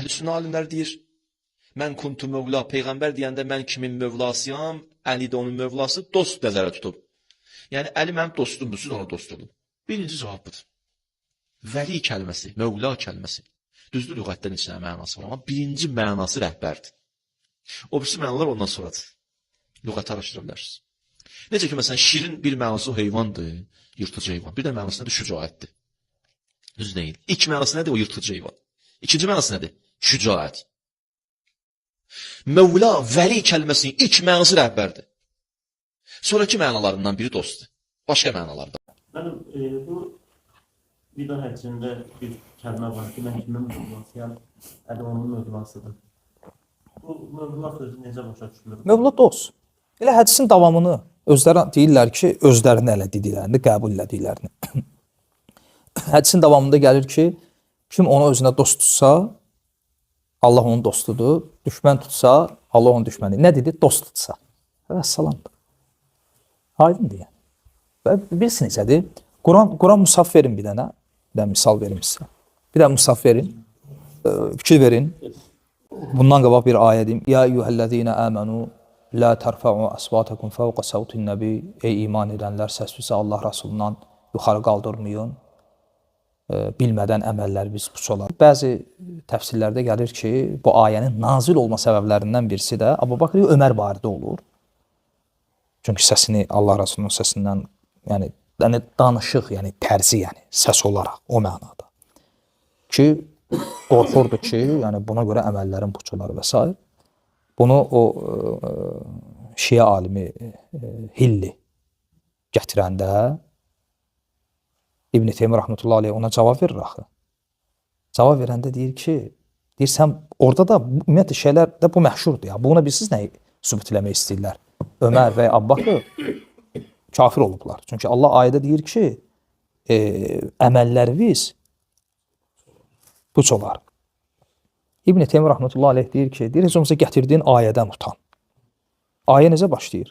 Əhl-i-Sünnə alimlər deyir, mən kuntu mövla, Peyğəmbər deyəndə mən kimin mövlasıyam, Əli də onun mövlası, dost nəzərə tutub. Yəni, Əli mənim dostumdur, siz ona dost olun. Birinci cavab budur. Vəli kəlməsi, mövla kəlməsi. Düzdür, lüğətdən içinə mənası var, amma birinci mənası rəhbərdir. O birisi mənalar ondan sonradır. Lüğəti araşdıra bilərsiniz. Necə ki, məsələn, şirin bir mənası heyvandır, yırtıcı heyvan. Bir də mənası nədir? Şücaətdir. Düz deyil. İlk mənası nədir? O yırtıcı heyvan. İkinci mənası nədir? Şücaət. Mövla, vəli kəlməsinin ilk mənası rəhbərdir. Sonraki mənalarından biri dostdur. Başqa mənalarda. Mənim, bu vida həccində bir kəlmə var ki, mən kimin mövlasıyam, Əli onun mövlasıdır. Bu mövla sözü necə başa düşülür? Mövla dost. Elə hədisin davamını özləri deyirlər ki, özlərini elə dediklərini, qəbul elədiklərini. Hədisin davamında gəlir ki, kim onu özünə dost tutsa, Allah onun dostudur. Düşmən tutsa, Allah onun düşməni. Nə dedi? Dost tutsa. Və salamdır. Aydındır yəni. Və bilsin necədir? Quran musaf verin bir dənə. Bir dənə misal verim sizə. Bir dənə musaf verin. Fikir verin. Bundan qabaq bir ayə deyim. Ya eyyuhəl-ləzīnə əmənu la tərfə'u əsvatakum fəvqə səvtin nəbi. Ey iman edənlər, səsvisi Allah Rasulundan yuxarı qaldırmayın. Bilmədən əməllərimiz puç olar. Bəzi təfsirlərdə gəlir ki, bu ayənin nazil olma səbəblərindən birisi də Əbu Bakr Ömər barədə olur. Çünki səsini Allah Rasulunun səsindən, yəni danışıq, yəni tərzi, yəni səs olaraq o mənada. Ki qorxurdu ki, yəni buna görə əməllərin puç olar və s. Bunu o Şiə alimi Hilli gətirəndə İbn Teymiyyə rəhmətullahi aleyh ona cavab verir axı. Cavab verəndə deyir ki, sən orada da ümumiyyətlə şeylər də bu məşhurdur ya. Buna bilirsiniz nəyi sübut eləmək istəyirlər? Ömər və Əbu Bakr kafir olublar. Çünki Allah ayədə deyir ki, əməlləriniz puç olar. İbn Teymiyyə rəhmətullahi aleyh deyir ki, heç olmasa gətirdiyin ayədən utan. Ayə necə başlayır?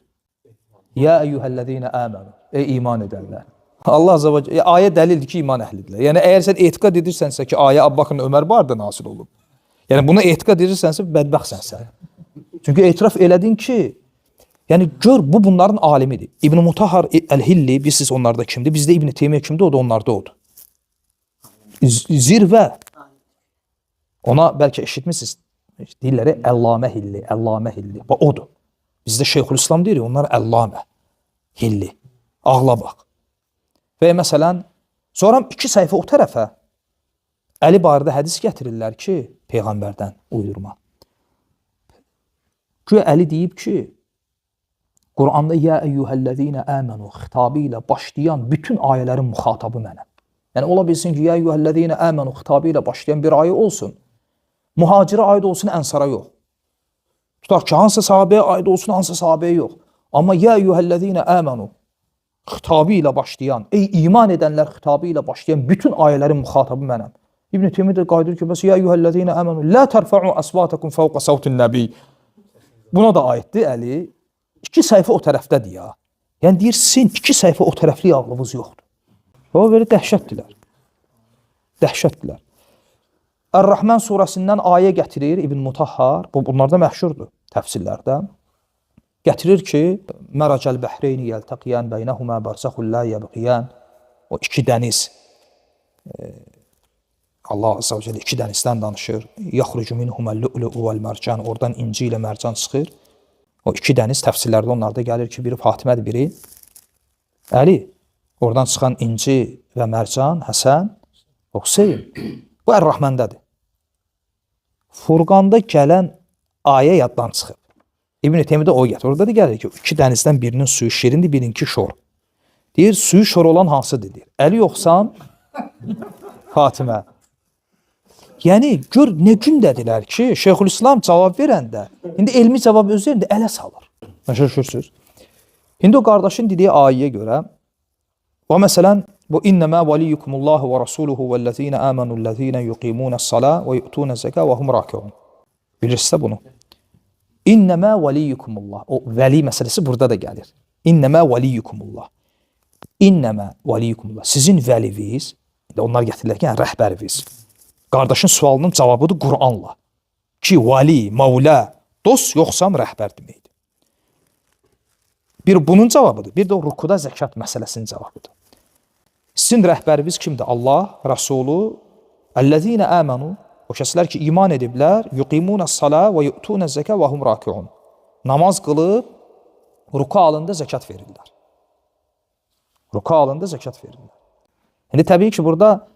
Ya eyyuhəl-ləzīnə əmənu. Ey iman edənlər. Allah azza və cəllə ayə dəlildir ki, iman əhlidirlər. Yəni əgər sən etiqad edirsənsə ki, ayə Əbu Bakrın Ömər barədə nazil olub. Yəni buna etiqad edirsənsə bədbəxtsənsən. Çünki etiraf elədin ki, yəni gör bu bunların alimidir. İbn Mutahhar Əl-Hilli, bilirsiniz onlarda kimdir? Bizdə İbn Teymiyyə kimdir? O da onlarda odur. Zirvə. Ona bəlkə eşitmisiniz. Deyirlər Əllamə Hilli, Əllamə Hilli. Bax odur. Bizdə Şeyxülislam deyirik, onlar Əllamə Hilli. Ağla bax. Və məsələn, sonra 2 səhifə o tərəfə Əli barədə hədis gətirirlər ki, Peyğəmbərdən uydurma. Güya Əli deyib ki, Quranda ya eyyuhəl-ləzīnə əmənu xitabı ilə başlayan bütün ayələrin müxatabı mənəm. Yəni, ola bilsin ki, ya eyyuhəl-ləzīnə əmənu xitabı ilə başlayan bir ayə olsun, mühacirə aid olsun, ənsara yox. Tutaq ki, hansı sahabəyə aid olsun, hansı sahabəyə yox. Amma ya eyyuhəl-ləzīnə əmənu xitabı ilə başlayan, ey iman edənlər xitabı ilə başlayan bütün ayələrin müxatabı mənəm. İbn Teymiyyə də qayıdır ki, bəs ya eyyuhəl-ləzīnə əmənu la tərfə'u əsvatakum fəvqə səvtin nəbi. Buna da aiddir Əli. 2 səhifə o tərəfdədir ya. Yəni deyir, sizin 2 səhifə o tərəfli ağlınız yoxdur. O belə dəhşətdilər. Dəhşətdilər. Ər-Rəhmən surəsindən ayə gətirir İbn Mutahhar. Bunlar da məşhurdur təfsirlərdə. Gətirir ki, Mərəcəl bəhreyni yəltəqiyən beynəhumə bərzəxul la yəbğiyən. O 2 dəniz. Allah azza və cəllə 2 dənizdən danışır. Yaxrucu minhuməl-lu'lu'u vəl-mərcan. Oradan inci ilə mərcan çıxır. O 2 dəniz təfsirlərdə onlarda gəlir ki, biri Fatimədir, biri Əli. Oradan çıxan inci və mərcan, Həsən, Hüseyn. Bu Ər-Rəhməndədir. Furqanda gələn ayə yaddan çıxıb. İbn Teymiyyə də o gətir. Orada da gəlir ki, 2 dənizdən birinin suyu şirindir, birinki şor. Deyir, suyu şor olan hansıdır deyir. Əli yoxsan, Fatimə. Yəni, gör nə gündədirlər ki, Şeyxülislam cavab verəndə, indi elmi cavab özlərində ələ salır. Məşəşürsünüz. İndi o qardaşın dediyi ayəyə görə, və məsələn, bu innəmə valiyyukumullahu və rasuluhu vəllezine əmənullezine yuqimunəs-sala və yu'tunəz-zəkə və hum rakiun. Bilirsiniz bunu. İnnəmə valiyyukumullah. O vəli məsələsi burada da gəlir. İnnəmə valiyyukumullah. İnnəmə valiyyukumullah. Sizin vəliniz, onlar gətirirlər ki, yəni rəhbəriniz. Qardaşın sualının cavabıdır Qur'anla. ki, vali, mavla, dost yoxsam rəhbər deməkdir. Bir bunun cavabıdır. Bir də o rukuda zəkat məsələsinin cavabıdır. Sizin rəhbəriniz kimdir? Allah, Rəsulu, əllezine əmənu, o kəslər ki, iman ediblər, yuqimunəs-sala və yu'tunəz-zəkə və hum rakiun. Namaz qılıb, ruku halında zəkat verirlər. Ruku halında zəkat verirlər. İndi təbii ki, burada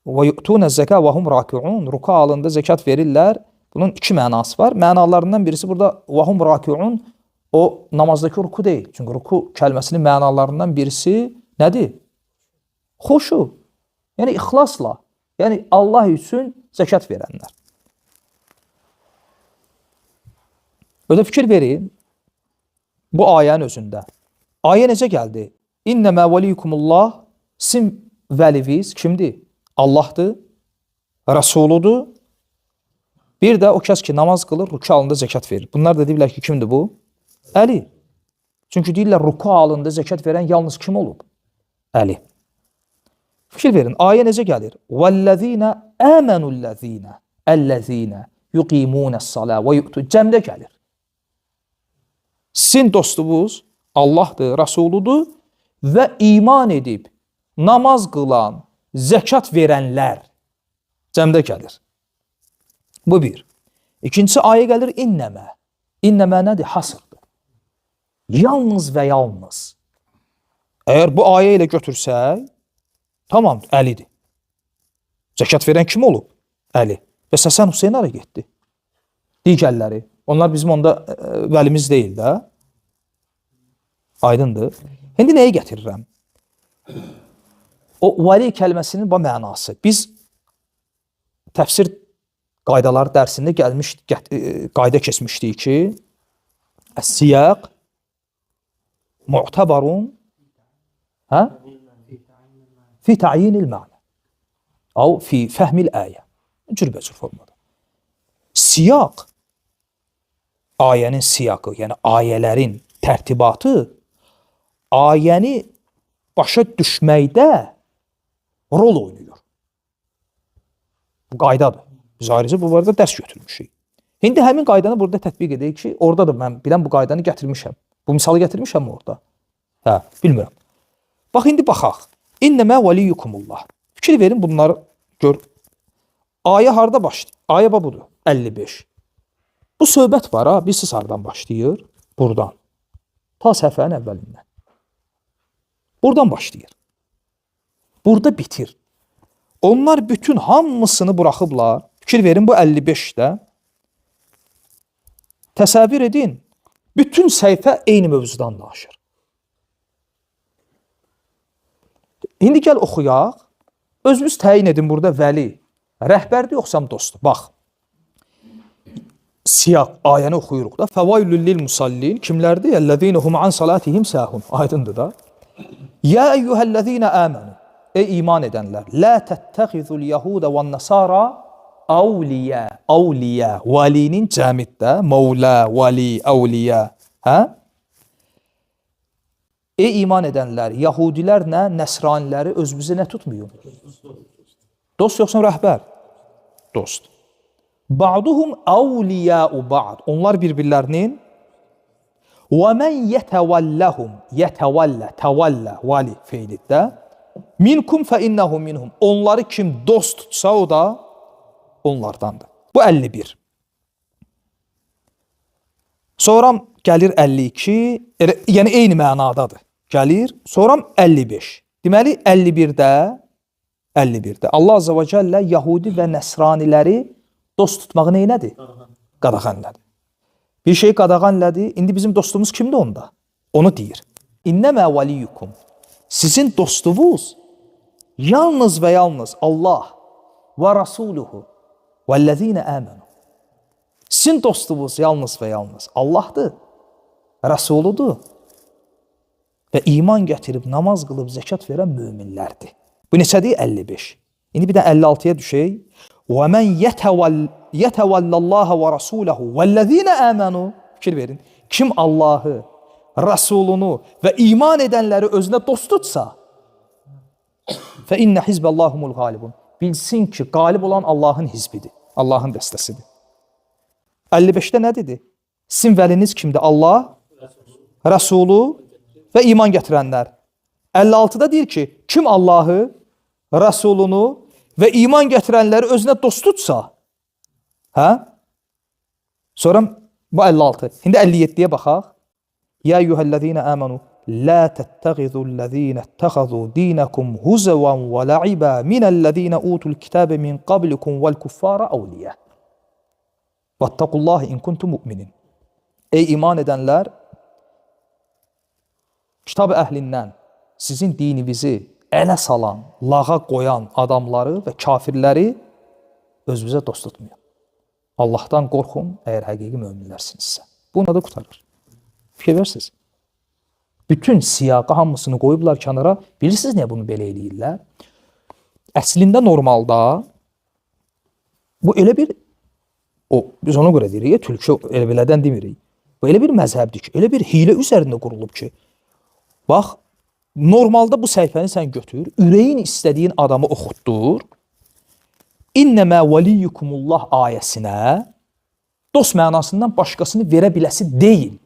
və yu'tunəz-zəkə və hum rakiun, ruku halında zəkat verirlər. Bunun iki mənası var. Mənalarından birisi burada və hum rakiun, o namazdakı ruku deyil. Çünki ruku kəlməsinin mənalarından birisi nədir? Xoşu. Yəni, ixlasla. Yəni, Allah üçün zəkat verənlər. Ödə fikir verin, bu ayənin özündə. Ayə necə gəldi? İnnəmə vəliyyikumullah, sizin vəliviz kimdir? Allahdır, Rəsuludur. Bir də o kəs ki, namaz qılır, ruku halında zəkat verir. Bunlar da deyirlər ki, kimdir bu? Əli. Çünki deyirlər, ruku halında zəkat verən yalnız kim olub? Əli. Fikir verin, ayə necə gəlir? وَالَّذ۪ينَ آمَنُوا الَّذ۪ينَ اَلَّذ۪ينَ يُقِيمُونَ الصَّلَى وَيُؤْتُ Cəmdə gəlir. Sizin dostunuz Allahdır, Rəsuludur və iman edib, namaz qılan, zəkat verənlər cəmdə gəlir. Bu bir. İkincisi ayə gəlir innəmə. İnnəmə nədir? Hasırdır. Yalnız və yalnız. Əgər bu ayə ilə götürsək, tamam, Əlidir. Zəkat verən kim olub? Əli. Və Həsən Hüseyn hara getdi? Digərləri. Onlar bizim onda vəlimiz deyil də. Aydındır. İndi nəyi gətirirəm? O vəli kəlməsinin bu mənası. Biz təfsir qaydaları dərsində qayda keçmişdik ki, əs-siyaq mu'tabarun fi ta'yinil məna əv fi fəhmil əyə. Cürbəcür formada. Siyaq, ayənin siyaqı, yəni ayələrin tərtibatı, ayəni başa düşməkdə rol oynayır. Bu qaydadır. Biz ayrıca bu barədə dərs götürmüşük. İndi həmin qaydanı burada tətbiq edək ki, orada da mən bilən bu qaydanı gətirmişəm. Bu misalı gətirmişəm orada? Hə, bilmirəm. Bax, indi baxaq. İnnəmə vəliyyukumullah. Fikir verin, bunları gör. Ayə harada başlayır? Ayə budur, 55. Bu söhbət var, ha, bilsiz haradan başlayır? Buradan. Ta səhifənin əvvəlindən. Buradan başlayır. Burada bitir. Onlar bütün hamısını buraxıblar. Fikir verin, bu 55-də. Təsəvvür edin, bütün səhifə eyni mövzudan danışır. İndi gəl oxuyaq. Özünüz təyin edin burada vəli. Rəhbərdir, yoxsam dostdur. Bax. Siyaq, ayəni oxuyuruq da. Fəvailül lil musallin. Kimlərdir? Əlləzinəhum an salatihim səhun. Aydındır da. Ya eyyuhəl-ləzinə əmənu. Ey iman edənlər. Lə təttəxizul yahudə və nəsara avliyə. Avliyə. Valinin cəmiddə. Mavlə, vali, avliyə. Hə? Ey iman edənlər, yahudilərlə nəsraniləri özümüzə nə tutmayın? Dost yoxsa rəhbər? Dost. Ba'duhum avliya'u ba'd. Onlar bir-birlərinin və mən yətəvəlləhum, yətəvəllə, təvəllə, vali feiliddə minkum fə innəhu minhum. Onları kim dost tutsa o da onlardandır. Bu 51. Sonra gəlir 52, yəni eyni mənadadır. Gəlir, sonra 55. Deməli 51-də Allah Azza və Cəllə Yahudi və Nəsraniləri dost tutmağı neynədir? Qadağan elədi. Bir şey qadağan elədi. İndi bizim dostumuz kimdir onda? Onu deyir. İnnəmə vəliyyukum. Sizin dostunuz yalnız və yalnız Allah və Rasuluhu vəl-ləzinə əmənu. Sizin dostunuz yalnız və yalnız Allahdır, Rasuludur və iman gətirib, namaz qılıb, zəkat verən möminlərdir. Bu neçədir? 55. İndi bir də 56-ya düşək. وَمَنْ يَتَوَلَّ اللّٰهَ وَرَسُولَهُ وَالَّذ۪ينَ آمَنُوا. Fikir verin. Kim Allahı, Rasulunu və iman edənləri özünə dost tutsa فَاِنَّ حِزْبَ اللّٰهُمُ الْغَالِبُونَ. Bilsin ki, qalib olan Allahın hizbidir, Allahın dəstəsidir. 55-də nə dedi? Sizin vəliniz kimdir? Allah, Rəsulu və iman gətirənlər. 56-da deyir ki, kim Allahı, Rəsulunu və iman gətirənləri özünə dost tutsa, hə? Sonra bu 56. İndi 57-yə baxaq. Ya eyyuhellezine amanu la tettehizul-lezine ittehadu dinakum huzevan ve la'iba minellezine utul kitabe min qablikum vel kuffara awliya. Vattaqullaha in kuntum mu'minin. Ey iman edenler, kitab əhlindən sizin dininizi ələ salan, lağa qoyan adamları və kafirləri özünüzə dost tutmayın. Allahdan qorxun, əgər həqiqi möminlərsinizsə. Buna da qutarır. Fikir versiniz. Bütün siyaqa hamısını qoyublar kənara. Bilirsiniz niyə bunu belə eləyirlər? Əslində normalda bu elə bir, biz ona görə deyirik, tülkü elə belədən demirik. Bu elə bir məzhəbdir ki, elə bir hilə üzərində qurulub ki, bax, normalda bu səhifəni sən götür, ürəyin istədiyin adamı oxutdur, İnnəmə valiyyukumullah ayəsinə dost mənasından başqasını verə biləsi deyil.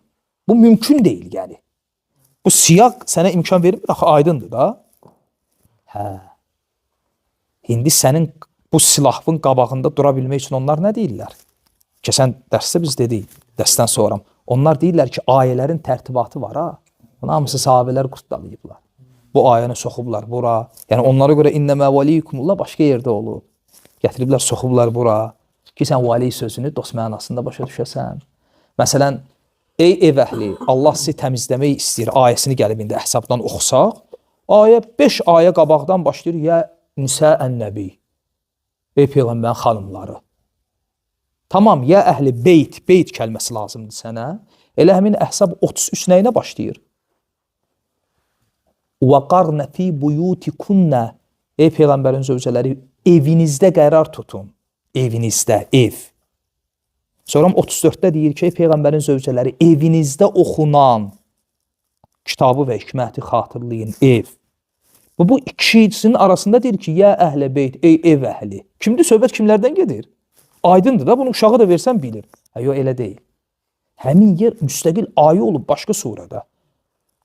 Bu mümkün deyil, yəni. Bu siyaq sənə imkan vermir, axı aydındır da. Hə. İndi sənin bu silahın qabağında dura bilmək üçün onlar nə deyirlər? Keçən dərsdə biz dedik, dərsdən sonra. Onlar deyirlər ki, ayələrin tərtibatı var, ha. Bunu hamısı sahabələr qurtdalayıblar. Bu ayəni soxublar bura. Yəni onlara görə innəmə valiyyukumullah başqa yerdə olub. Gətiriblər, soxublar bura. Ki, sən vali sözünü dost mənasında başa düşəsən. Məsələn, ey ev əhli, Allah sizi təmizləmək istəyir ayəsini gəlib indi Əhzabdan oxusaq. Ayə 5 ayə qabaqdan başlayır. Ya nisə ən-nəbi. Ey Peyğəmbərin xanımları. Tamam, ya əhli beyt kəlməsi lazımdır sənə. Elə həmin Əhzab 33 nəyinə başlayır? وَقَرْنَ فِي بُيُوتِكُنَّ Ey Peyğəmbərin zövcələri, evinizdə qərar tutun. Evinizdə, ev. Sonra 34-də deyir ki, ey Peyğəmbərin zövcələri, evinizdə oxunan kitabı və hikməti xatırlayın, ev. Bu ikisinin arasında deyir ki, ya əhlə beyt, ey ev əhli. Kimdir, söhbət kimlərdən gedir? Aydındır da, bunu uşağı da versən bilir. Yox, elə deyil. Həmin yer müstəqil ayə olub başqa surədə.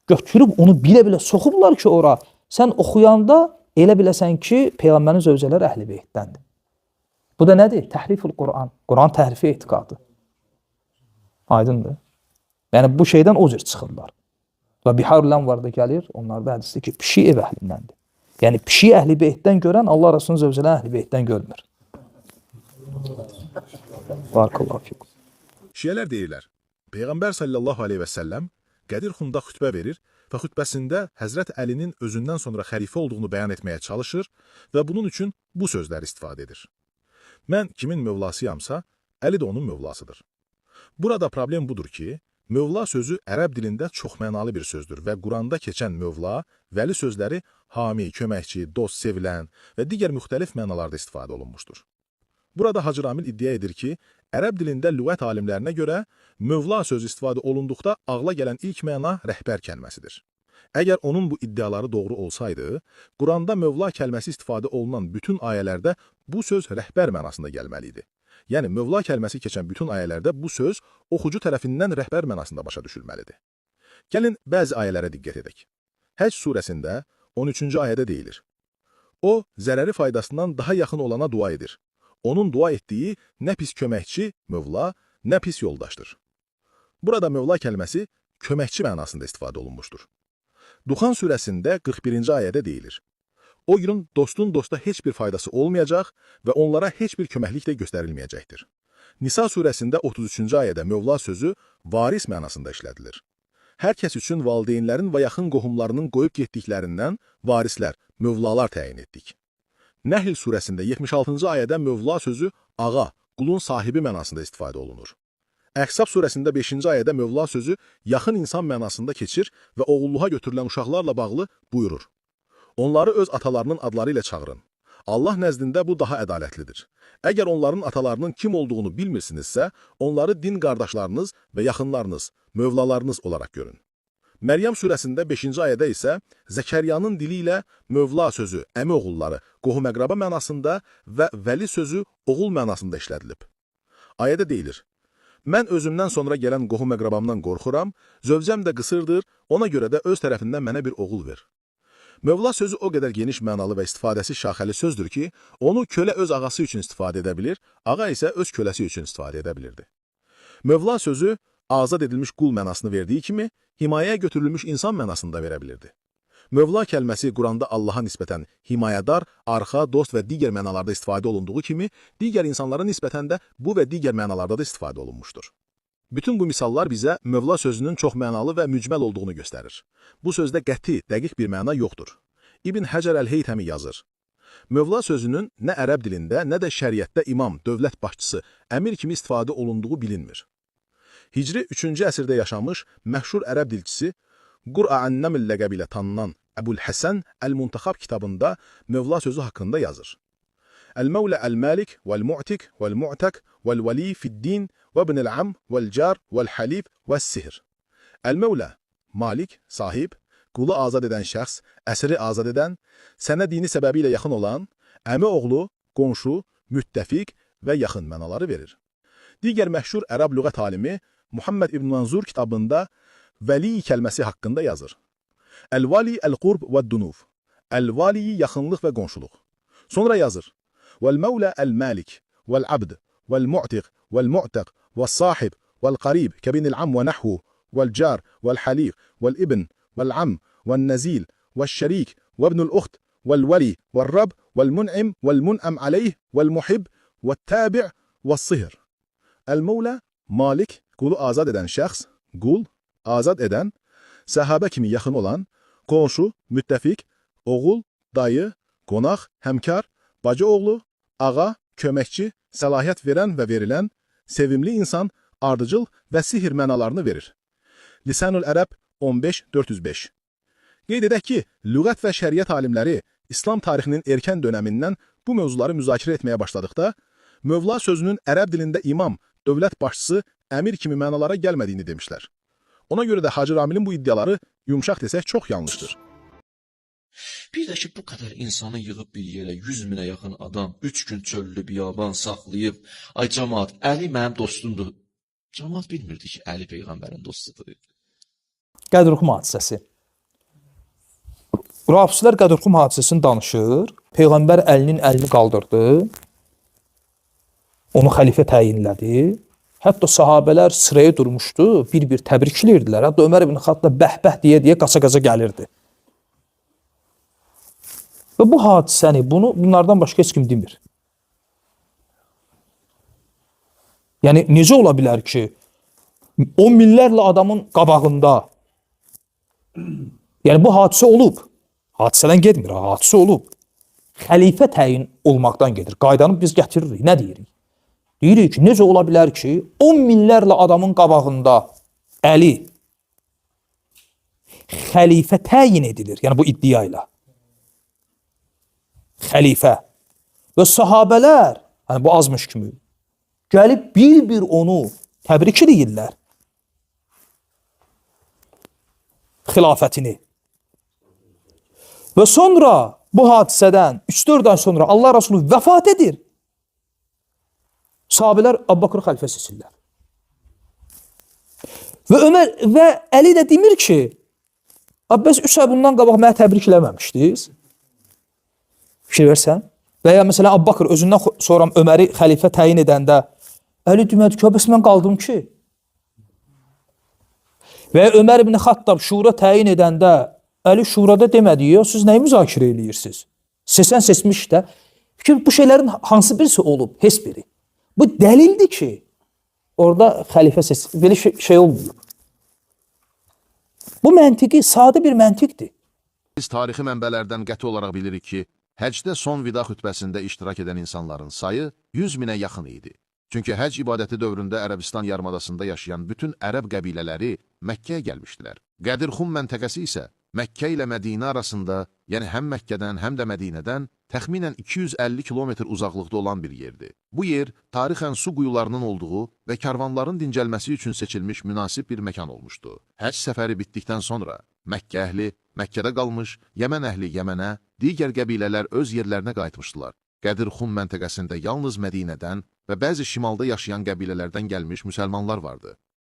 Götürüb onu bilə-bilə soxublar ki, ora. Sən oxuyanda elə biləsən ki, Peyğəmbərin zövcələri əhl-i beytdəndir. Bu da nədir? Təhrifül Quran. Quran təhrifi etiqadı. Aydındır. Yəni bu şeydən o cür çıxırlar. Və Biharul Anvarda gəlir, onlar da hədisdir ki, pişik ev əhlindəndir. Yəni pişik əhl-i beytdən görən Allah Rasulunun zövcələri əhl-i beytdən görmür. Barakallahu fikum. Şiələr deyirlər, Peyğəmbər sallallahu aleyhi və səlləm Qədir Xunda xütbə verir və xütbəsində Həzrət Əlinin özündən sonra xəlifə olduğunu bəyan etməyə çalışır və bunun üçün bu sözləri istifadə edir. Mən kimin mövlasıyamsa, Əli də onun mövlasıdır. Burada problem budur ki, mövla sözü ərəb dilində çoxmənalı bir sözdür və Quranda keçən mövla, vəli sözləri hami, köməkçi, dost, sevilən və digər müxtəlif mənalarda istifadə olunmuşdur. Burada Hacı Ramil iddia edir ki, ərəb dilində lüğət alimlərinə görə mövla sözü istifadə olunduqda ağla gələn ilk məna rəhbər kəlməsidir. Əgər onun bu iddiaları doğru olsaydı, Quranda mövla kəlməsi istifadə olunan bütün ayələrdə bu söz rəhbər mənasında gəlməli idi. Yəni, mövla kəlməsi keçən bütün ayələrdə bu söz oxucu tərəfindən rəhbər mənasında başa düşülməlidir. Gəlin, bəzi ayələrə diqqət edək. Həcc surəsində 13-cü ayədə deyilir. O, zərəri faydasından daha yaxın olana dua edir. Onun dua etdiyi nə pis köməkçi, mövla, nə pis yoldaşdır. Burada mövla kəlməsi köməkçi mənasında istifadə olunmuşdur. Duxan surəsində 41-ci ayədə deyilir. O gün dostun dosta heç bir faydası olmayacaq və onlara heç bir köməklik də göstərilməyəcəkdir. Nisa surəsində 33-cü ayədə mövla sözü varis mənasında işlədilir. Hər kəs üçün valideynlərin və yaxın qohumlarının qoyub getdiklərindən varislər, mövlalar təyin etdik. Nəhl surəsində 76-cı ayədə mövla sözü ağa, qulun sahibi mənasında istifadə olunur. Əhzab surəsində 5-ci ayədə mövla sözü yaxın insan mənasında keçir və oğulluğa götürülən uşaqlarla bağlı buyurur. Onları öz atalarının adları ilə çağırın. Allah nəzdində bu daha ədalətlidir. Əgər onların atalarının kim olduğunu bilmirsinizsə, onları din qardaşlarınız və yaxınlarınız, mövlalarınız olaraq görün. Məryəm surəsində 5-ci ayədə isə Zəkəryanın dili ilə mövla sözü əmi oğulları, qohum-əqraba mənasında və vəli sözü oğul mənasında işlədilib. Ayədə deyilir, Mən özümdən sonra gələn qohum-əqrabamdan qorxuram, zövcəm də qısırdır, ona görə də öz tərəfindən mənə bir oğul ver. Mövla sözü o qədər geniş mənalı və istifadəsi şaxəli sözdür ki, onu kölə öz ağası üçün istifadə edə bilir, ağa isə öz köləsi üçün istifadə edə bilirdi. Mövla sözü azad edilmiş qul mənasını verdiyi kimi, himayəyə götürülmüş insan mənasını da verə bilirdi. Mövla kəlməsi Quranda Allaha nisbətən himayədar, arxa, dost və digər mənalarda istifadə olunduğu kimi, digər insanlara nisbətən də bu və digər mənalarda da istifadə olunmuşdur. Bütün bu misallar bizə Mövla sözünün çox mənalı və mücməl olduğunu göstərir. Bu sözdə qəti, dəqiq bir məna yoxdur. İbn Həcər Əl-Heytəmi yazır. Mövla sözünün nə ərəb dilində, nə də şəriətdə imam, dövlət başçısı, əmir kimi istifadə olunduğu bilinmir. Hicri 3-cü əsrdə yaşamış məşhur ərəb dilçisi Qur'an-Nəml ləqəbi ilə tanınan Əbul Həsən Əl-Muntaxab kitabında Mövla sözü haqqında yazır. Əl-Məvlə Əl-Məlik vəl-Mu'tik vəl-Mu'tək vəl-Vəli fid-din vəbn-əl-Am vəl-Car vəl-Halif vəs-Sihr. Əl-Məvlə, malik, sahib, qulu azad edən şəxs, əsiri azad edən, sənə dini səbəbi ilə yaxın olan, əmi oğlu, qonşu, müttəfiq və yaxın mənaları verir. Digər məşhur ərəb lüğət alimi Muhammed İbn Manzur kitabında vəli kəlməsi haqqında yazır. Əl-vali əl-qurb və-dunuf. Əl-valiyi yaxınlıq və qonşuluq. Sonra yazır. Vəl-məvlə əl-məlik, vəl-abd, vəl-mu'tiq, vəl-mu'təq, vəl-sahib, vəl-qarib, kəbinil-am və nəhvu, vəl-car, vəl-haliq, vəl-ibn, vəl-am, vəl-nəzil, vəl-şərik, vəbnul-uxt, vəl-vəli, vəl-rab, vəl-mun'im, vəl-mun'am aleyh, vəl-muhib, vəl-təbi' vəl-sihr. Əl-məvlə, malik, qulu azad edən şəxs, qul, azad edən, səhabə kimi yaxın olan, qonşu, müttəfiq, oğul, dayı, qonaq, həmkar, bacı oğlu, ağa, köməkçi, səlahiyyət verən və verilən, sevimli insan, ardıcıl və sihir mənalarını verir. Lisanul Ərəb 15405. Qeyd edək ki, lüğət və şəriət alimləri İslam tarixinin erkən dönəmindən bu mövzuları müzakirə etməyə başladıqda, Mövla sözünün ərəb dilində imam, dövlət başçısı, əmir kimi mənalara gəlmədiyini demişlər. Ona görə də Hacı Ramilin bu iddiaları yumşaq desək çox yanlışdır. Bir də ki, bu qədər insanı yığıb bir yerə 100 minə yaxın adam 3 gün çöllü biyaban saxlayıb, ay cəmaat, Əli mənim dostumdur. Cəmaat bilmirdi ki, Əli Peyğəmbərin dostudur. Qədirxum hadisəsi. Rafizlər Qədirxum hadisəsini danışır. Peyğəmbər Əlinin əlini qaldırdı. Onu xəlifə təyinlədi. Hətta sahabələr sıraya durmuşdu, bir-bir təbrikləyirdilər. Hətta Ömər ibn Xattab bəh-bəh deyə qaça-qaça gəlirdi. Və bu hadisəni, bunlardan başqa heç kim demir. Yəni, necə ola bilər ki, 10 minlərlə adamın qabağında, yəni bu hadisə olub, hadisədən gedmir, hadisə olub, xəlifə təyin olmaqdan gedir. Qaydanı biz gətiririk, nə deyirik? Deyirik ki, necə ola bilər ki, 10 minlərlə adamın qabağında Əli xəlifə təyin edilir, yəni bu iddia ilə. Xəlifə və sahabələr, yəni bu azmış kimi, gəlib bir-bir onu təbrik edirlər. Xilafətini. Və sonra bu hadisədən 3-4 ay sonra Allah Rasulü vəfat edir. Sahabələr Əbu-Bakır xəlifə seçirlər. Və Ömər və Əli də demir ki, bəs 3 ay bundan qabaq mənə təbrik eləməmişdiniz. Fikir versən. Və ya məsələn Əbu-Bakır özündən sonra Öməri xəlifə təyin edəndə Əli demədi ki, bəs mən qaldım ki. Və Ömər ibn Xattab şura təyin edəndə Əli şurada demədi, ya siz nəyi müzakirə edirsiniz? Seçən seçmiş də. Fikir, bu şeylərin hansı birisi olub, heç biri. Bu dəlildir ki, orada xəlifə seçilib, belə şey olmuyor. Bu məntiqi, sadə bir məntiqdir. Biz tarixi mənbələrdən qəti olaraq bilirik ki, həcdə son vida xütbəsində iştirak edən insanların sayı 100 minə yaxın idi. Çünki həcc ibadəti dövründə Ərəbistan yarımadasında yaşayan bütün ərəb qəbilələri Məkkəyə gəlmişdilər. Qədirxum məntəqəsi isə Məkkə ilə Mədinə arasında, yəni həm Məkkədən, həm də Mədinədən təxminən 250 kilometr uzaqlıqda olan bir yerdir. Bu yer tarixən su quyularının olduğu və karvanların dincəlməsi üçün seçilmiş münasib bir məkan olmuşdu. Həcc səfəri bitdikdən sonra Məkkə əhli Məkkədə qalmış, Yəmən əhli Yəmənə, digər qəbilələr öz yerlərinə qayıtmışdılar. Qədirxum məntəqəsində yalnız Mədinədən və bəzi şimalda yaşayan qəbilələrdən gəlmiş müsəlmanlar vardı.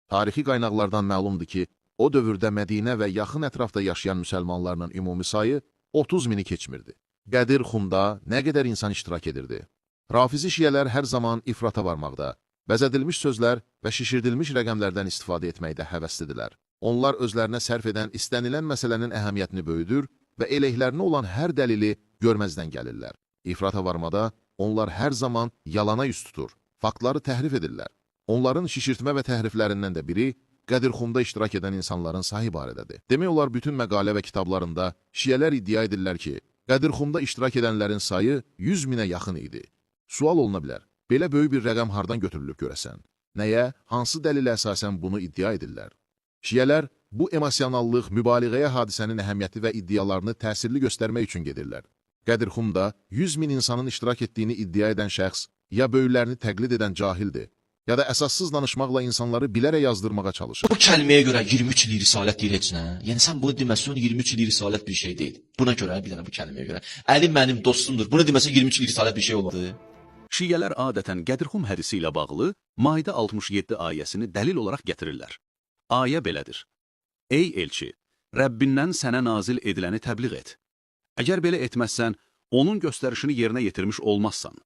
Tarixi qaynaqlardan məlumdur ki, o dövrdə Mədinə və yaxın ətrafda yaşayan müsəlmanlarla ümumi sayı 30 mini keçmirdi. Qədir Xumda nə qədər insan iştirak edirdi? Rafizi şiyələr hər zaman ifrata varmaqda, bəzədilmiş sözlər və şişirdilmiş rəqəmlərdən istifadə etməkdə həvəslidirlər. Onlar özlərinə sərf edən istənilən məsələnin əhəmiyyətini böyüdür və eləklərinə olan hər dəlili görməzdən gəlirlər. İfrata varmada onlar hər zaman yalana üst tutur, faktları təhrif edirlər. Onların şişirtmə və təhriflərindən də biri Qədirxumda iştirak edən insanların sayı barədədir. Demək olar bütün məqalə və kitablarında şiyələr iddia edirlər ki, Qədirxumda iştirak edənlərin sayı 100 minə yaxın idi. Sual oluna bilər, belə böyük bir rəqəm hardan götürülüb görəsən? Nəyə, hansı dəlilə əsasən bunu iddia edirlər? Şiyələr bu emosionallıq, mübaliğəyə hadisənin əhəmiyyəti və iddialarını təsirli göstərmək üçün gedirlər. Qədirxumda 100 min insanın iştirak etdiyini iddia edən şəxs ya böyüklərini təqlid edən cahildir, ya da əsassız danışmaqla insanları bilərək yazdırmağa çalışır. Bu kəlməyə görə 23 il risalət deyil heç nə. Yəni sən bunu deməsən 23 il risalət bir şey deyil. Buna görə bir dənə bu kəlməyə görə. Əli mənim dostumdur. Bunu deməsən 23 il risalət bir şey olmadı. Şiyələr adətən Qədirxum hədisi ilə bağlı Maidə 67 ayəsini dəlil olaraq gətirirlər. Ayə belədir. Ey elçi, Rəbbindən sənə nazil ediləni təbliğ et. Əgər belə etməzsən, onun göstərişini yerinə yetirmiş olmazsan.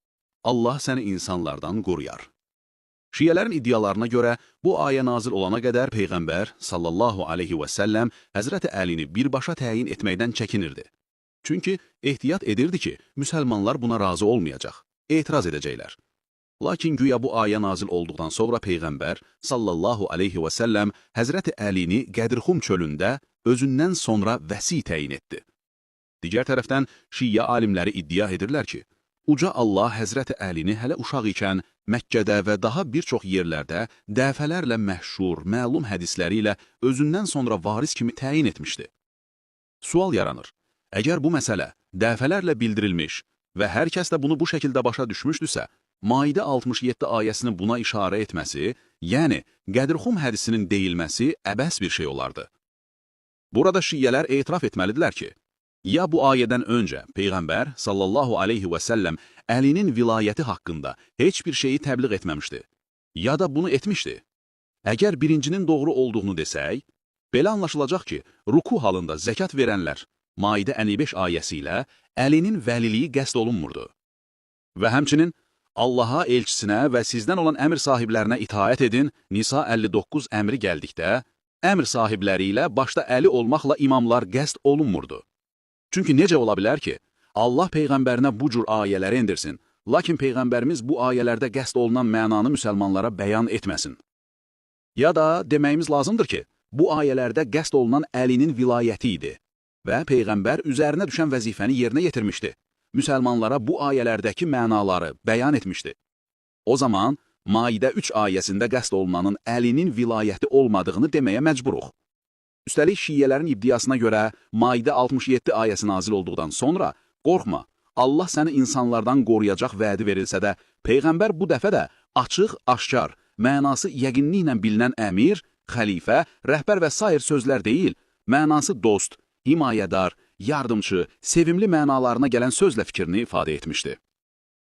Allah səni insanlardan qoruyar. Şiyələrin iddialarına görə bu ayə nazil olana qədər Peyğəmbər sallallahu aleyhi və səlləm Həzrəti Əlini birbaşa təyin etməkdən çəkinirdi. Çünki ehtiyat edirdi ki, müsəlmanlar buna razı olmayacaq, etiraz edəcəklər. Lakin güya bu ayə nazil olduqdan sonra Peyğəmbər sallallahu aleyhi və səlləm Həzrəti Əlini Qədirxum çölündə özündən sonra vəsi təyin etdi. Digər tərəfdən şiyə alimləri iddia edirlər ki, Uca Allah Həzrəti Əlini hələ uşaq ikən Məkkədə və daha bir çox yerlərdə dəfələrlə məşhur, məlum hədisləri ilə özündən sonra varis kimi təyin etmişdi. Sual yaranır. Əgər bu məsələ dəfələrlə bildirilmiş və hər kəs də bunu bu şəkildə başa düşmüşdüsə, Maidə 67 ayəsinin buna işarə etməsi, yəni Qədirxum hədisinin deyilməsi əbəs bir şey olardı. Burada şiyyələr etiraf etməlidirlər ki, ya bu ayədən öncə Peyğəmbər sallallahu aleyhi və səlləm Əlinin vilayəti haqqında heç bir şeyi təbliğ etməmişdi, ya da bunu etmişdi. Əgər birincinin doğru olduğunu desək, belə anlaşılacaq ki, ruku halında zəkat verənlər Maidə 55 ayəsi ilə Əlinin vəliliyi qəsd olunmurdu. Və həmçinin Allaha, elçisinə və sizdən olan əmr sahiblərinə itaət edin, Nisa 59 əmri gəldikdə, əmr sahibləri ilə başda Əli olmaqla imamlar qəsd olunmurdu. Çünki necə ola bilər ki, Allah Peyğəmbərinə bu cür ayələri endirsin, lakin Peyğəmbərimiz bu ayələrdə qəsd olunan mənanı müsəlmanlara bəyan etməsin. Ya da deməyimiz lazımdır ki, bu ayələrdə qəsd olunan Əlinin vilayəti idi və Peyğəmbər üzərinə düşən vəzifəni yerinə yetirmişdi. Müsəlmanlara bu ayələrdəki mənaları bəyan etmişdi. O zaman Maidə 3 ayəsində qəsd olunanın Əlinin vilayəti olmadığını deməyə məcburuq. Üstəlik, şiyyələrin iddiasına görə Maidə 67 ayəsi nazil olduqdan sonra, qorxma, Allah səni insanlardan qoruyacaq vədi verilsə də, Peyğəmbər bu dəfə də açıq, aşkar, mənası yəqinliklə bilinən əmir, xəlifə, rəhbər və sair sözlər deyil, mənası dost, himayədar, yardımçı, sevimli mənalarına gələn sözlə fikrini ifadə etmişdi.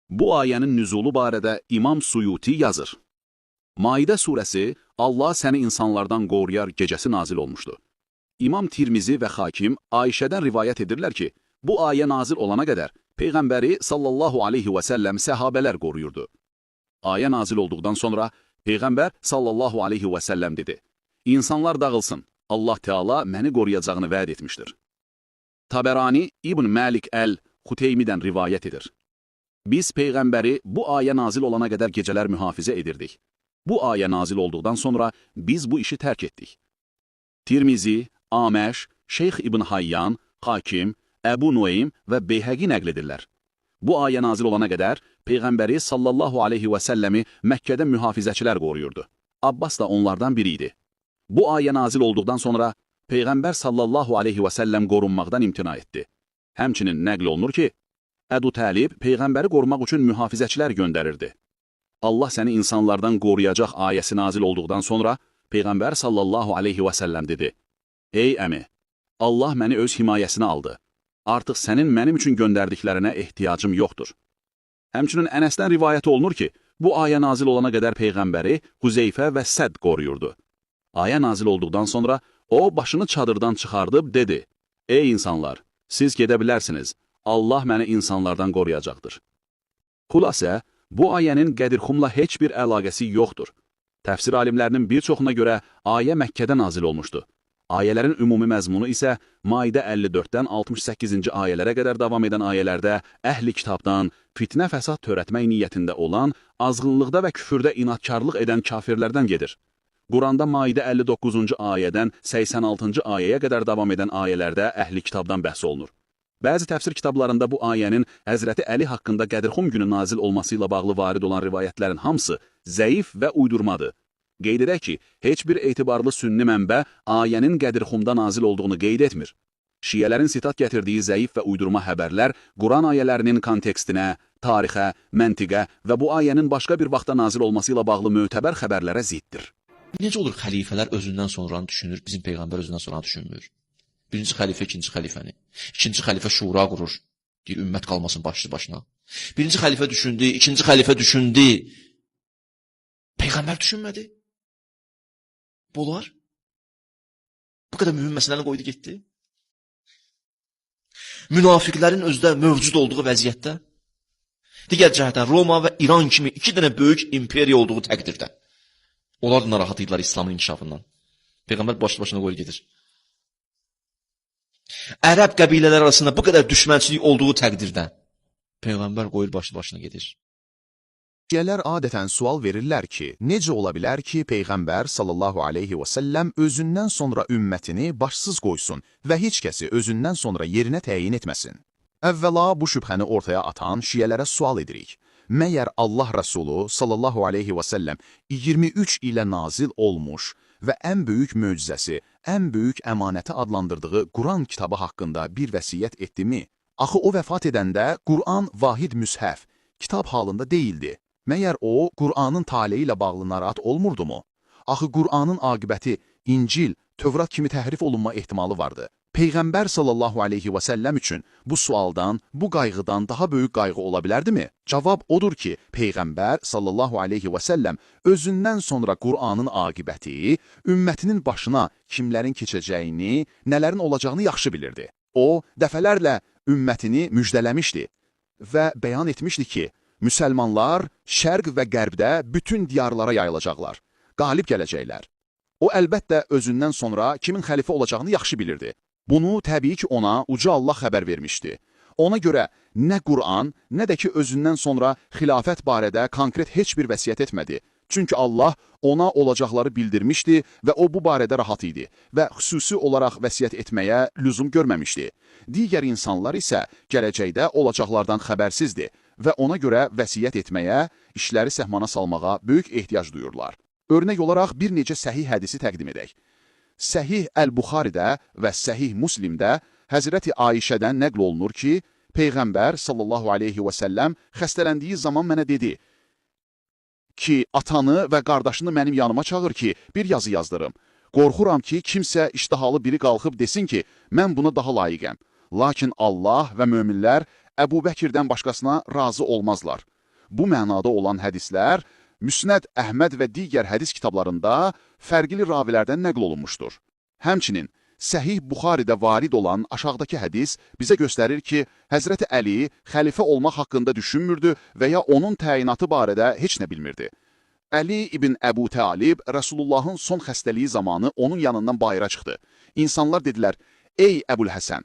Bu ayənin nüzulu barədə İmam Suyuti yazır. Maidə surəsi Allah səni insanlardan qoruyar gecəsi nazil olmuşdu. İmam Tirmizi və Hakim Ayşədən rivayət edirlər ki, bu ayə nazil olana qədər Peyğəmbəri sallallahu aleyhi və səlləm səhabələr qoruyurdu. Ayə nazil olduqdan sonra Peyğəmbər sallallahu aleyhi və səlləm dedi, İnsanlar dağılsın, Allah Teala məni qoruyacağını vəd etmişdir. Taberani İbn Məlik Əl-Xuteymidən rivayət edir. Biz Peyğəmbəri bu ayə nazil olana qədər gecələr mühafizə edirdik. Bu ayə nazil olduqdan sonra biz bu işi tərk etdik. Tirmizi, Aməş, Şeyx İbn Hayyan, Hakim, Əbu Nueym və Beyhəqi nəql edirlər. Bu ayə nazil olana qədər Peyğəmbəri sallallahu aleyhi və səlləmi Məkkədə mühafizəçilər qoruyurdu. Abbas da onlardan biri idi. Bu ayə nazil olduqdan sonra Peyğəmbər sallallahu aleyhi və səlləm qorunmaqdan imtina etdi. Həmçinin nəql olunur ki, Əbu Təlib Peyğəmbəri qorumaq üçün mühafizəçilər göndərirdi. Allah səni insanlardan qoruyacaq ayəsi nazil olduqdan sonra Peyğəmbər sallallahu aleyhi və səlləm dedi, Ey əmi, Allah məni öz himayəsinə aldı. Artıq sənin mənim üçün göndərdiklərinə ehtiyacım yoxdur. Həmçinin Ənəsdən rivayət olunur ki, Bu ayə nazil olana qədər Peyğəmbəri Huzeyfə və Səd qoruyurdu. Ayə nazil olduqdan sonra o başını çadırdan çıxardıb dedi, ey insanlar, siz gedə bilərsiniz, Allah məni insanlardan qoruyacaqdır. Xülasə, bu ayənin Qədirxumla heç bir əlaqəsi yoxdur. Təfsir alimlərinin bir çoxuna görə ayə Məkkədə nazil olmuşdu. Ayələrin ümumi məzmunu isə Maidə 54-dən 68-ci ayələrə qədər davam edən ayələrdə əhli kitabdan fitnə fəsad törətmək niyyətində olan, azğınlıqda və küfürdə inatkarlıq edən kafirlərdən gedir. Quranda Maidə 59-cu ayədən 86-cı ayəyə qədər davam edən ayələrdə əhli kitabdan bəhs olunur. Bəzi təfsir kitablarında bu ayənin Həzrəti Əli haqqında Qədirxum günü nazil olması ilə bağlı varid olan rivayətlərin hamısı zəif və uydurmadır. Qeyd edək ki, heç bir etibarlı sünni mənbə ayənin Qədirxumda nazil olduğunu qeyd etmir. Şiyələrin sitat gətirdiyi zəif və uydurma xəbərlər Quran ayələrinin kontekstinə, tarixə, məntiqə və bu ayənin başqa bir vaxtda nazil olması ilə bağlı mötəbər xəbərlərə ziddir. Necə olur xəlifələr özündən sonranı düşünür, bizim Peyğəmbər özündən sonranı düşünmür? Birinci xəlifə, ikinci xəlifəni. İkinci xəlifə şura qurur. Deyir, ümmət qalmasın başlı başına. Birinci xəlifə düşündü, ikinci xəlifə düşündü. Peyğəmbər düşünmədi. Bu olar. Bu qədər mühüm məsələni qoydu getdi. Münafiqlərin özdə mövcud olduğu vəziyyətdə, digər cəhətdən Roma və İran kimi iki dənə böyük imperiya olduğu təqdirdə, onlar da narahat idilər İslamın inkişafından. Peyğəmbər başlı-başına qoydu gedir. Ərəb qəbilələri arasında bu qədər düşmənçilik olduğu təqdirdə Peyğəmbər qoyur başlı-başına gedir. Şiyələr adətən sual verirlər ki, necə ola bilər ki, Peyğəmbər sallallahu aleyhi və səlləm özündən sonra ümmətini başsız qoysun və heç kəsi özündən sonra yerinə təyin etməsin? Əvvəla bu şübhəni ortaya atan şiyələrə sual edirik. Məyər Allah Rəsulu sallallahu aleyhi və səlləm 23 ilə nazil olmuş və ən böyük möcüzəsi, ən böyük əmanəti adlandırdığı Quran kitabı haqqında bir vəsiyyət etdimi? Axı o vəfat edəndə Quran vahid müshəf, kitab halında deyildi. Məyər o, Qur'anın taleyi ilə bağlı narahat olmurdumu? Axı Qur'anın aqibəti İncil, Tövrat kimi təhrif olunma ehtimalı vardı. Peyğəmbər sallallahu aleyhi və səlləm üçün bu sualdan, bu qayğıdan daha böyük qayğı ola bilərdimi? Cavab odur ki, Peyğəmbər sallallahu aleyhi və səlləm özündən sonra Qur'anın aqibəti, ümmətinin başına kimlərin keçəcəyini, nələrin olacağını yaxşı bilirdi. O, dəfələrlə ümmətini müjdələmişdi və bəyan etmişdi ki, müsəlmanlar şərq və qərbdə bütün diyarlara yayılacaqlar, qalib gələcəklər. O, əlbəttə, özündən sonra kimin xəlifə olacağını yaxşı bilirdi. Bunu təbii ki, ona uca Allah xəbər vermişdi. Ona görə nə Qur'an, nə də ki, özündən sonra xilafət barədə konkret heç bir vəsiyyət etmədi. Çünki Allah ona olacaqları bildirmişdi və o bu barədə rahat idi və xüsusi olaraq vəsiyyət etməyə lüzum görməmişdi. Digər insanlar isə gələcəkdə olacaqlardan xəbərsizdir və ona görə vəsiyyət etməyə, işləri səhmana salmağa böyük ehtiyac duyurlar. Örnək olaraq bir necə səhih hədisi təqdim edək. Səhih Əl-Buxaridə və Səhih Muslimdə Həzrəti Ayişədən nəql olunur ki, Peyğəmbər sallallahu aleyhi və səlləm xəstələndiyi zaman mənə dedi ki, atanı və qardaşını mənim yanıma çağır ki, bir yazı yazdırım. Qorxuram ki, kimsə iştahalı biri qalxıb desin ki, mən buna daha layiqəm. Lakin Allah və möminlər Əbu Bəkirdən başqasına razı olmazlar. Bu mənada olan hədislər Müsnəd Əhməd və digər hədis kitablarında fərqli ravilərdən nəql olunmuşdur. Həmçinin, Səhih Buxaridə varid olan aşağıdakı hədis bizə göstərir ki, Həzrəti Əli xəlifə olmaq haqqında düşünmürdü və ya onun təyinatı barədə heç nə bilmirdi. Əli ibn Əbu Talib Rəsulullahın son xəstəliyi zamanı onun yanından bayıra çıxdı. İnsanlar dedilər, ey Əbul Həsən,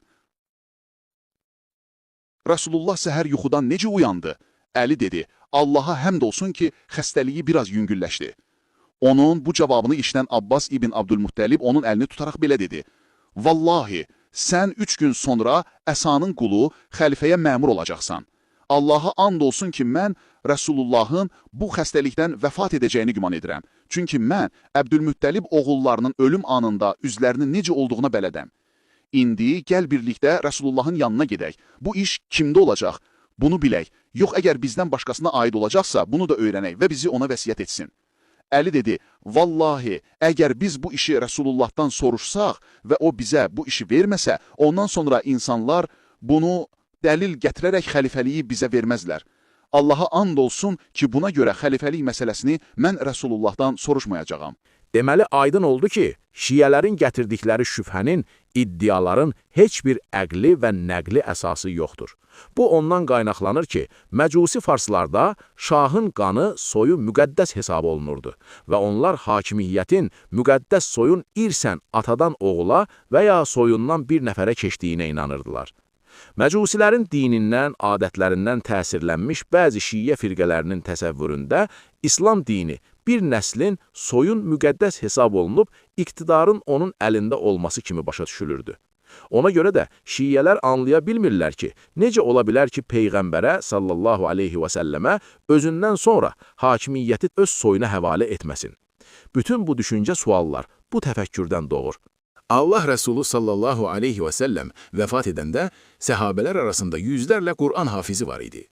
Rəsulullah səhər yuxudan necə uyandı? Əli dedi, Allaha həmd olsun ki, xəstəliyi biraz yüngülləşdi. Onun bu cavabını işlən Abbas ibn Abdülmuttəlib onun əlini tutaraq belə dedi, Vallahi, sən 3 gün sonra Əsanın qulu xəlifəyə məmur olacaqsan. Allaha and olsun ki, mən Rəsulullahın bu xəstəlikdən vəfat edəcəyini güman edirəm. Çünki mən Əbdülmüttəlib oğullarının ölüm anında üzlərinin necə olduğuna bələdəm. İndi gəl birlikdə Rəsulullahın yanına gedək. Bu iş kimdə olacaq? Bunu bilək. Yox, əgər bizdən başqasına aid olacaqsa, bunu da öyrənək və bizi ona vəsiyyət etsin. Əli dedi, vallahi, əgər biz bu işi Rəsulullahdan soruşsaq və o bizə bu işi verməsə, ondan sonra insanlar bunu dəlil gətirərək xəlifəliyi bizə verməzlər. Allaha and olsun ki, buna görə xəlifəlik məsələsini mən Rəsulullahdan soruşmayacağam. Deməli, aydın oldu ki, şiələrin gətirdikləri şübhənin, iddiaların heç bir əqli və nəqli əsası yoxdur. Bu ondan qaynaqlanır ki, məcusi farslarda şahın qanı soyu müqəddəs hesab olunurdu və onlar hakimiyyətin müqəddəs soyun irsən atadan oğula və ya soyundan bir nəfərə keçdiyinə inanırdılar. Məcusilərin dinindən, adətlərindən təsirlənmiş bəzi şiyə firqələrinin təsəvvüründə İslam dini bir nəslin soyun müqəddəs hesab olunub, iqtidarın onun əlində olması kimi başa düşülürdü. Ona görə də şiyyələr anlaya bilmirlər ki, necə ola bilər ki, Peyğəmbərə sallallahu aleyhi və səlləmə özündən sonra hakimiyyəti öz soyuna həvalə etməsin. Bütün bu düşüncə suallar bu təfəkkürdən doğur. Allah Rəsulu sallallahu aleyhi və səlləm vəfat edəndə səhabələr arasında yüzlərlə Qur'an hafizi var idi.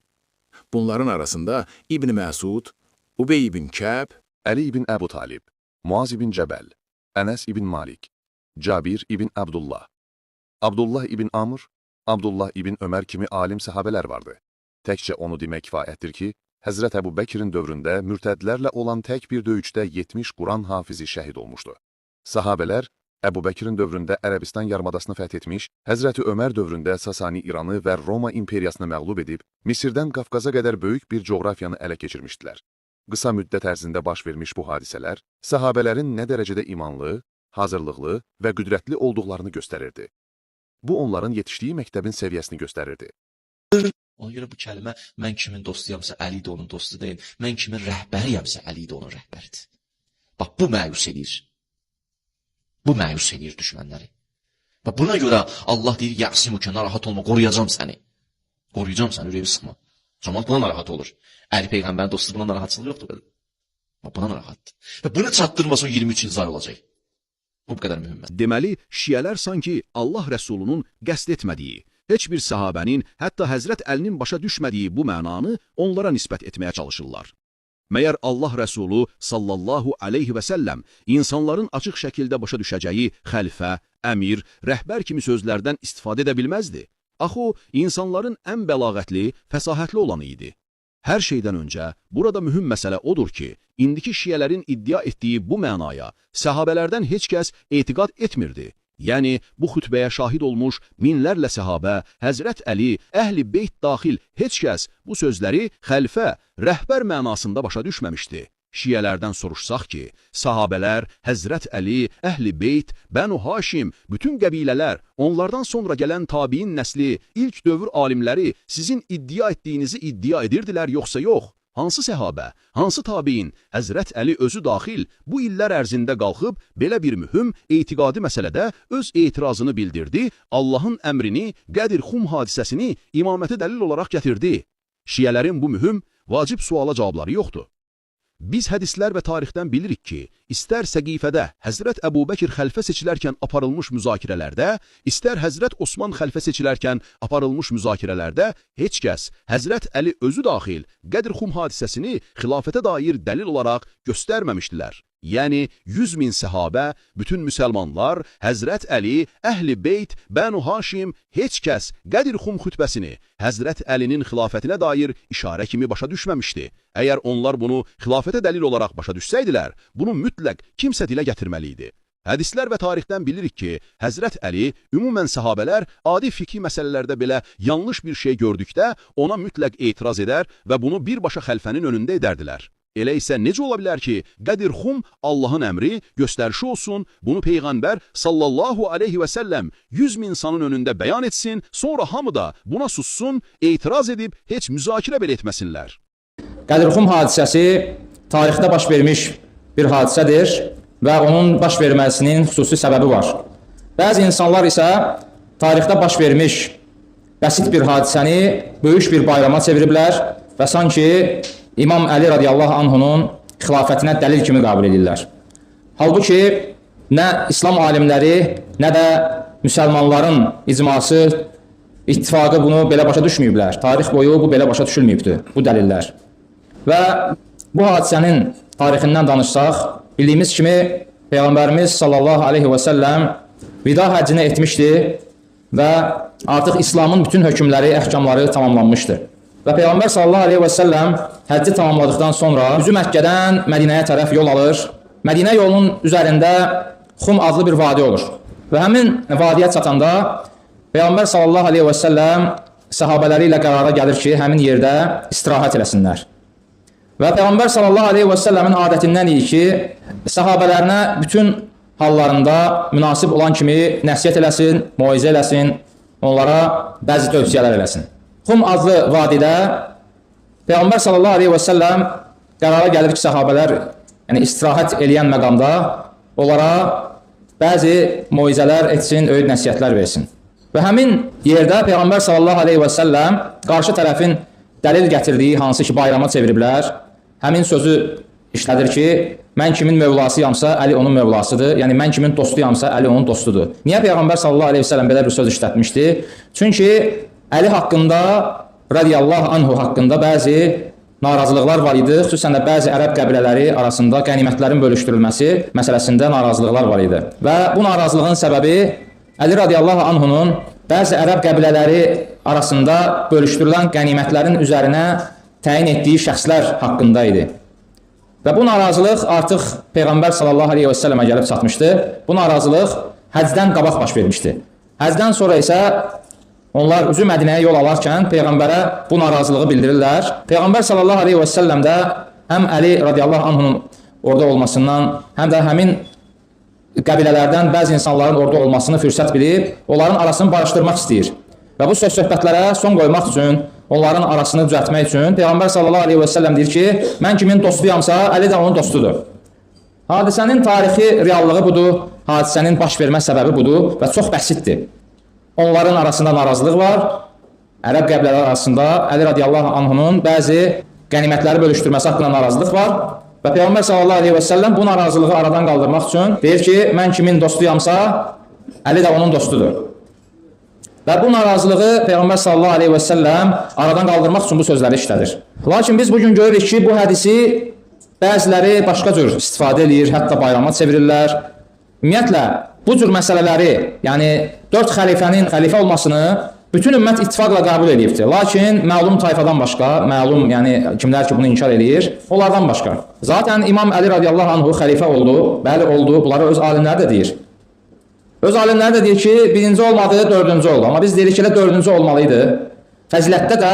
Bunların arasında İbn Məsud, Ubey ibn Kəb, Əli ibn Əbu Talib, Muaz ibn Cəbəl, Ənəs ibn Malik, Cabir ibn Abdullah, Abdullah ibn Amr, Abdullah ibn Ömər kimi alim səhabələr vardı. Təkcə onu demək kifayətdir ki, Həzrət Əbu Bəkirin dövründə mürtədlərlə olan tək bir döyüşdə 70 Quran hafizi şəhid olmuşdu. Sahabələr Əbu Bəkirin dövründə Ərəbistan yarımadasını fəth etmiş, Həzrəti Ömər dövründə Sasani İranı və Roma imperiyasını məğlub edib, Misirdən Qafqaza qədər böyük bir coğrafiyanı ələ keçirmişdilər. Qısa müddət ərzində baş vermiş bu hadisələr, sahabələrin nə dərəcədə imanlı, hazırlıqlı və qüdrətli olduqlarını göstərirdi. Bu, onların yetişdiyi məktəbin səviyyəsini göstərirdi. Ona görə bu kəlmə, mən kimin dostuyamsa, Əli də onun dostu deyil, mən kimin rəhbəriyəmsə, Əli də onun rəhbəridir. Bax, bu məyus edir. Bu məyus edir düşmənləri. Və buna görə Allah deyir, Yəqsimükə, narahat olma, qoruyacam səni. Qoruyacam səni, ürəyimi sıxma. Cəmaat buna narahat olur. Əli Peyğəmbərin dostu buna narahatçılığı yoxdur. Buna narahatdır. Və bunu çatdırması 23 il olacaq. Bu qədər mühümmədir. Deməli, şiələr sanki Allah Rəsulunun qəsd etmədiyi, heç bir sahabənin, hətta Həzrət Əlinin başa düşmədiyi bu mənanı onlara nisbət etməyə çalışırlar. Məyər Allah Rəsulu sallallahu aleyhi və səlləm insanların açıq şəkildə başa düşəcəyi xəlifə, əmir, rəhbər kimi sözlərdən istifadə edə bilməzdi? Axı o, insanların ən bəlağətli, fəsahətli olanı idi. Hər şeydən öncə, burada mühüm məsələ odur ki, indiki şiələrin iddia etdiyi bu mənaya səhabələrdən heç kəs etiqad etmirdi. Yəni, bu xütbəyə şahid olmuş minlərlə səhabə, Həzrət Əli, Əhl-i Beyt daxil heç kəs bu sözləri xəlifə, rəhbər mənasında başa düşməmişdi. Şiələrdən soruşsaq ki, sahabələr, Həzrət Əli, Əhl-i Beyt, Bənu Haşim, bütün qəbilələr, onlardan sonra gələn tabiin nəsli, ilk dövr alimləri sizin iddia etdiyinizi iddia edirdilər yoxsa yox? Hansı səhabə, hansı tabiin, Həzrət Əli özü daxil bu illər ərzində qalxıb belə bir mühüm etiqadi məsələdə öz etirazını bildirdi, Allahın əmrini, Qədir Xum hadisəsini imaməti dəlil olaraq gətirdi. Şiələrin bu mühüm, vacib suala cavabları yoxdur. Biz hədislər və tarixdən bilirik ki, istər Səqifədə Həzrət Əbu Bəkir xəlfə seçilərkən aparılmış müzakirələrdə, istər Həzrət Osman xəlfə seçilərkən aparılmış müzakirələrdə heç kəs Həzrət Əli özü daxil Qədir Xum hadisəsini xilafətə dair dəlil olaraq göstərməmişdilər. Yəni 100 min səhabə, bütün müsəlmanlar, Həzrət Əli, Əhl-i Beyt, Bənu Haşim, heç kəs Qədir Xum xütbəsini Həzrət Əlinin xilafətinə dair işarə kimi başa düşməmişdi. Əgər onlar bunu xilafətə dəlil olaraq başa düşsəydilər, bunu mütləq kimsə dilə gətirməli idi. Hədislər və tarixdən bilirik ki, Həzrət Əli, ümumən səhabələr adi fikri məsələlərdə belə yanlış bir şey gördükdə ona mütləq etiraz edər və bunu birbaşa xəlfənin önündə edərdilər. Elə isə necə ola bilər ki, Qədir Xum Allahın əmri, göstərişi olsun, bunu Peyğəmbər sallallahu aleyhi və səlləm 100 min insanın önündə bəyan etsin, sonra hamı da buna sussun, etiraz edib heç müzakirə belə etməsinlər. Qədir Xum hadisəsi tarixdə baş vermiş bir hadisədir və onun baş verməsinin xüsusi səbəbi var. Bəzi insanlar isə tarixdə baş vermiş bəsit bir hadisəni böyük bir bayrama çeviriblər və sanki İmam Əli radiyallahu anhunun xilafətinə dəlil kimi qəbul edirlər. Halbuki nə İslam alimləri, nə də müsəlmanların icması, ittifaqı bunu belə başa düşməyiblər. Tarix boyu bu belə başa düşülməyibdir, bu dəlillər. Və bu hadisənin tarixindən danışsaq, bildiyimiz kimi Peyğəmbərimiz sallallahu aleyhi və səlləm vida həccinə etmişdi və artıq İslamın bütün hökmləri, əhkamları tamamlanmışdır. Və Peyğəmbər sallallahu aleyhi və səlləm həcci tamamladıqdan sonra üzü Məkkədən Mədinəyə tərəf yol alır. Mədinə yolunun üzərində Xum adlı bir vadi olur. Və həmin vadiyə çatanda Peyğəmbər sallallahu aleyhi və səlləm səhabələri ilə qərara gəlir ki, həmin yerdə istirahət eləsinlər. Və Peyğəmbər sallallahu aleyhi və səlləmin adətindən idi ki, səhabələrinə bütün hallarında münasib olan kimi nəsihət eləsin, moizə eləsin, onlara bəzi tövsiyələr eləsin. Xum adlı vadidə Peyğəmbər sallallahu aleyhi və səlləm qərara gəlir ki, səhabələr istirahət eləyən məqamda onlara bəzi moizələr etsin, öyüd nəsihətlər versin. Və həmin yerdə Peyğəmbər sallallahu aleyhi və səlləm qarşı tərəfin dəlil gətirdiyi hansı ki bayrama çeviriblər, həmin sözü işlədir ki, mən kimin mövlasıyamsa, Əli onun mövlasıdır. Yəni, mən kimin dostuyamsa, Əli onun dostudur. Niyə Peyğəmbər sallallahu aleyhi ve sellem belə bir söz işlətmişdi? Çünki Əli haqqında, radiyallahu anhu haqqında bəzi narazılıqlar var idi. Xüsusən də bəzi ərəb qəbilələri arasında qənimətlərin bölüşdürülməsi məsələsində narazılıqlar var idi. Və bu narazılığın səbəbi Əli radiyallahu anhunun bəzi ərəb qəbilələri arasında bölüşdürülən qənimətlərin üzərinə təyin etdiyi şəxslər haqqında idi. Və bu narazılıq artıq Peyğəmbər sallallahu aleyhi və səlləmə gəlib çatmışdı. Bu narazılıq həcdən qabaq baş vermişdi. Həcdən sonra isə onlar üzü Mədinəyə yol alarkən Peyğəmbərə bu narazılığı bildirirlər. Peyğəmbər sallallahu aleyhi və səlləm də həm Əli radiyallahu anhunun orada olmasından, həm də həmin qəbilələrdən bəzi insanların orada olmasını fürsət bilib, onların arasını barışdırmaq istəyir. Və bu söhbətlərə son qoymaq üçün, onların arasını düzəltmək üçün Peyğəmbər sallallahu aleyhi və səlləm deyir ki, mən kimin dostuyamsa, Əli də onun dostudur. Hadisənin tarixi reallığı budur, hadisənin baş vermə səbəbi budur və çox bəsitdir. Onların arasında narazılıq var, ərəb qəbilələri arasında Əli radiyallahu anhunun bəzi qənimətləri bölüşdürməsi haqqında narazılıq var və Peyğəmbər sallallahu aleyhi və səlləm bu narazılığı aradan qaldırmaq üçün deyir ki, mən kimin dostuyamsa, Əli də onun dostudur. Və bu narazılığı Peyğəmbər sallallahu aleyhi və səlləm aradan qaldırmaq üçün bu sözləri işlədir. Lakin biz bugün görürük ki, bu hədisi bəziləri başqa cür istifadə edir, hətta bayrama çevirirlər. Ümumiyyətlə, bu cür məsələləri, yəni 4 xəlifənin xəlifə olmasını bütün ümmət ittifaqla qəbul edibdir. Lakin məlum tayfadan başqa, məlum, yəni kimlər ki bunu inkar edir, onlardan başqa. Zaten İmam Əli radiyallahu anhu xəlifə oldu, bəli oldu, bunları öz alimləri də deyir. Öz alimləri də deyir ki, birinci olmadı, dördüncü oldu. Amma biz deyirik ki, dördüncü olmalıydı. Fəzilətdə də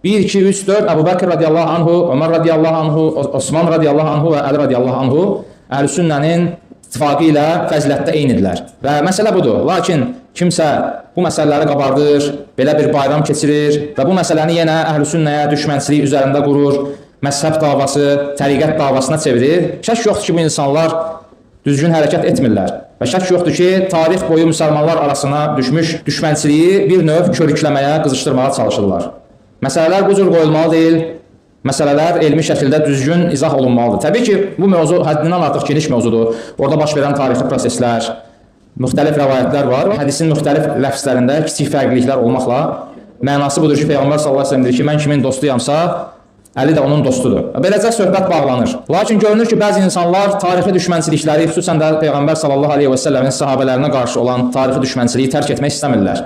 1, 2, 3, 4 Əbu Bəkir radiyallahu anhu, Ömər radiyallahu anhu, Osman radiyallahu anhu və Əli radiyallahu anhu Əhl-i Sünnənin ittifaqı ilə fəzilətdə eynidirlər. Və məsələ budur. Lakin kimsə bu məsələləri qabardır, belə bir bayram keçirir və bu məsələni yenə Əhl-i Sünnəyə düşmənçilik üzərində qurur, məzhəb davası, təriqət davasına çevirir. Şək yoxdur ki, bu insanlar düzgün hərəkət etmirlər. Və şək yoxdur ki, tarix boyu müsəlmanlar arasına düşmüş düşmənçiliyi bir növ körükləməyə, qızışdırmağa çalışırlar. Məsələlər bu cür qoyulmalı deyil, məsələlər elmi şəkildə düzgün izah olunmalıdır. Təbii ki, bu mövzu həddindən artıq geniş mövzudur. Orada baş verən tarixi proseslər, müxtəlif rəvayətlər var. Hədisin müxtəlif ləfslərində kiçik fərqliliklər olmaqla mənası budur ki, Peyğəmbər sallallahu əleyhi və səlləm deyir ki, mən kimin dostuyamsa, Əli də onun dostudur. Beləcə söhbət bağlanır. Lakin görünür ki, bəzi insanlar tarixi düşmənçilikləri, xüsusən də Peyğəmbər sallallahu aleyhi və səlləmin səhabələrinə qarşı olan tarixi düşmənçiliyi tərk etmək istəmirlər.